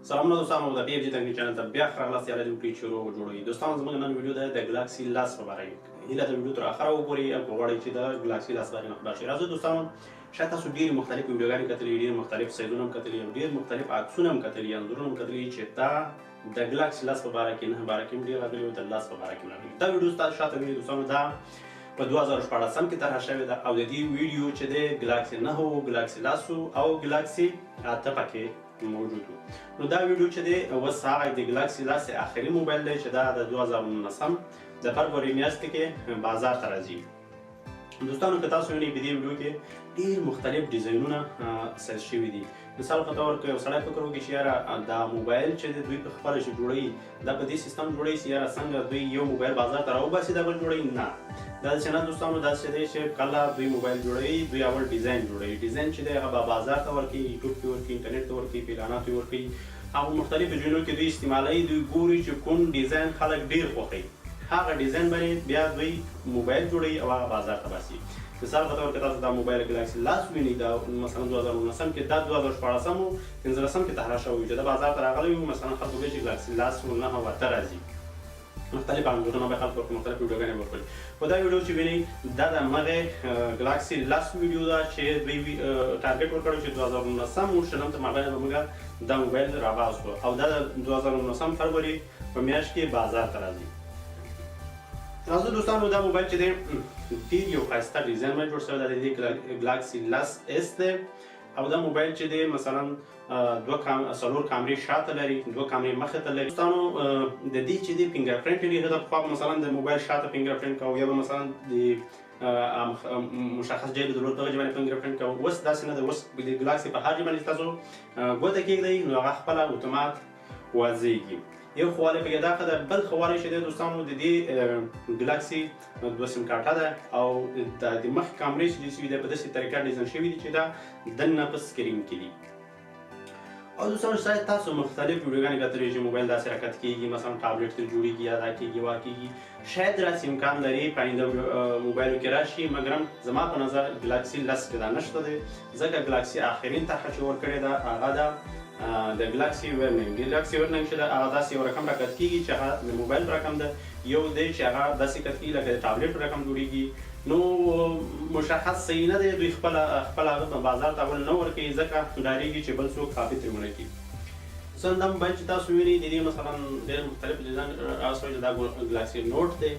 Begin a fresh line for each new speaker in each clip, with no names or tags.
سلامونه دوستانو د PFG تکنیک چینل ته بیا راغلاست یاره د وکړي چې روغ جوړوي دوستانو زموږ نن ویډیو ده د ګلاکسي لاس په باره کې هیله د ویډیو تر اخره وګورئ او غواړئ چې د ګلاکسي لاس باندې خبر شئ راځئ دوستانو شاید تاسو ډېرې مختلف ویډیوګانې کتلي ډېر مختلف سایزونه هم کتلي او ډېر مختلف عکسونه هم کتلي انځورونه هم کتلي چې دا د ګلاکسي لاس په باره کې نه باره کې هم ډېر راغلي او د لاس په باره کې هم راغلي دا ویډیو تاسو شاته وینئ دوستانو دا په 2014 کې طرح شوې ده او د دې ویډیو چې د ګلاکسي 9 و ګلاکسي لاس او ګلاکسي 8 پکې موجود و نو دا ویډیو چې دی اوس هغه د ګلاکسي لاس آخري موبایل دی چې دا د 2019 د فروری میاشتې کې بازار ته راځي دوستانو که تاسو وینئ په دې ویډیو کې ډېر مختلف ډیزاینونه سرچ شوي دي مثال په طور که یو سړی فکر وکړي چې یاره دا موبایل چې دی دوی په خپله چې جوړوي دا په دې سیستم جوړوي چې یاره څنګه دوی یو موبایل بازار ته راوباسي دا بل جوړوي نه دا داسې نه دوستانو داسې دی چې کله دوی موبایل جوړوي دوی اول ډیزاین جوړوي ډیزاین چې دی هغه به بازار ته ورکوي یوټیوب کې ورکوي انټرنیټ ته ورکوي په اعلاناتو یې ورکوي هغه مختلفو ځایونو کې دوی استعمالوي دوی ګوري چې کوم ډیزاین خلک ډېر خوښوي هغه ډیزاین باندې بیا دوی موبایل جوړوي او هغه بازار ته باسي مثال په طور کې تاسو دا موبایل ګلاکسي لاس وینئ دا مثلا 2019 کې دا 2014 و 15 کې طرح شوی چې دا بازار ته راغلی و مثلا خلکو وایي چې ګلاکسي لاس و 9 و 8 راځي مختلف انځورونه به خلکو ورکړي مختلف ویډیوګانې به ورکړي خو دا ویډیو چې وینئ دا د همغې ګلاکسي لاس ویډیو ده چې دوی ټارګټ ورکړی چې 2019 و شلم ته مابین به موږ دا موبایل راواز کړو او دا د 2019 فروری په میاشت کې بازار ته راځي راځو دوستانو دا موبایل چې دی ډېر یو ښایسته ډیزاین باندې جوړ شوی دی د دې ګلاکسي لاس اس دی او دا موبایل چې دی مثلا څلور کامرې شاته لري دوه کامرې مخې ته لري دوستانو د دې چې دی فنګر پرنټ لري هغه پخوا مثلا د موبایل شاته فنګر پرنټ کوو یا به مثلا د مشخص ځای درلود په هغه ځای باندې فنګر پرنټ کوو اوس داسې نه ده اوس د ګلاکسي په هر ځای باندې تاسو ګوته کېږدئ نو هغه خپله اتومات واځېږي یو خواله پکې دا ښه ده بل خواله چې دی دوستانو د دې ګلاکسي دوه سیم کارټه ده او د مخ کامرې چې دي په داسې طریقه ډیزاین شوي دي چې دا دننه په سکرین کې دي او دوستانو شاید تاسو مختلف ویډیوګانې کتلي چې موبایل داسې راکت کېږي مثلا ټابلیټ ترې جوړېږي یا دا کېږي وا کېږي شاید داسې امکان لري په آینده موبایلو کې راشي مګرم زما په نظر ګلاکسي لس کې دا نشته دی ځکه ګلاکسي آخرین طرحه چې ورکړې ده هغه ده د ګلاکسي ورننګ چې ده هغه داسې یو رقم راکت کېږي چې هغه د موبایل په رقم ده یو دی چې هغه داسې کت کېږي لکه د ټابلیټ په رقم جوړېږي نو مشخص صحیح نه دی دوی خپله هغه بازار ته اول نه ورکوي ځکه ډارېږي چې بل څوک کاپي ترې ونه کړي مثلا دا موبایل چې تاسو وینئ د دې مثلا ډېر مختلف ډیزاین راوسوی چې دا ګلاکسي نوټ دی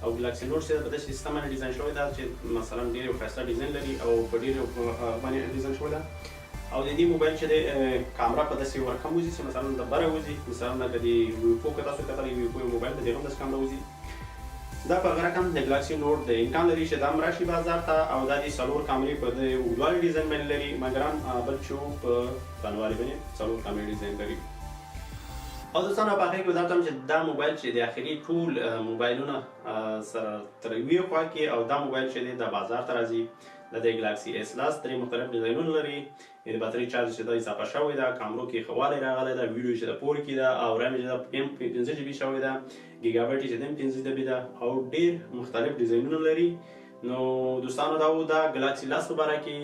او ګلاکسي نوټ چې په داسې سیستم باندې ډیزاین شوی ده چې مثلا ډېر یو ښایسته ډیزاین لري او په ډېر باندې ډیزاین شوی ده او د دې موبایل چې دی کامره په داسې ورکم وځي چې مثلا د بره وځي مثلا لکه د ویپو که تاسو کتلی ویپو یو موبایل د دې هم داسې کامره وځي دا په هغه رقم د ګلاکسي نوټ دی امکان لري چې دا هم راشي بازار ته او دا د څلور کامرې په د اوږدوالي ډیزاین باندې لري مګرم بل چې په پنوالي باندې څلور کامرې ډیزاین لري او دوستانو په هغې کې به دا وایم چې دا موبایل چې د آخري ټول موبایلونه سره تر یوې خوا کې او دا موبایل چې دی دا بازار ته راځي د ګلاکسي اس لاس درې مختلف ډیزاینونه لري د باتري چارج چې دا اضافه شوی ده کامرو کې ښه والی راغلی ده ویډیو چې د پور کې ده او رام چې د 15 GB شوی ده ګیګا بایټ چې د 15 GB ده او ډېر مختلف ډیزاینونه لري نو دوستانو دا و د ګلاکسي لاس په باره کې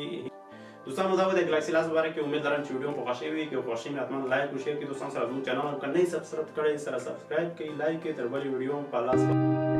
دوستانو دا و د ګلاکسي لاس په باره کې امید لرم چې ویډیو مو خوښ شوي که خوښ شوي حتما لایک او شیر کړئ دوستانو سره زموږ چینل هم که نه یې سبسکرایب کړی سره سبسکرایب کړئ لایک کړئ تر بلې ویډیو په لاس